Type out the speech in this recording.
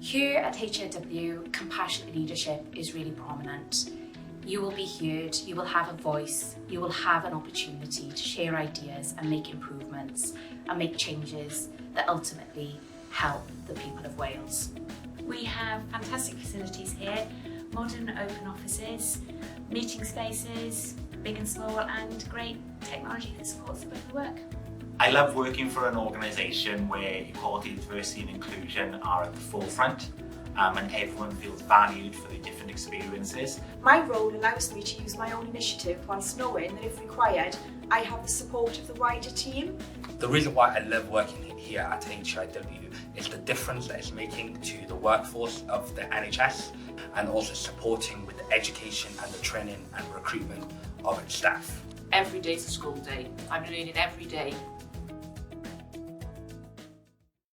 Here at HAW, compassionate leadership is really prominent. You will be heard, you will have a voice, you will have an opportunity to share ideas and make improvements and make changes that ultimately help the people of Wales. We have fantastic facilities here, modern open offices, meeting spaces, big and small, and great technology that supports the way we work. I love working for an organisation where equality, diversity and inclusion are at the forefront and everyone feels valued for their different experiences. My role allows me to use my own initiative whilst knowing that if required, I have the support of the wider team. The reason why I love working here at HIW is the difference that it's making to the workforce of the NHS and also supporting with the education and the training and recruitment of its staff. Every day is a school day. I'm learning every day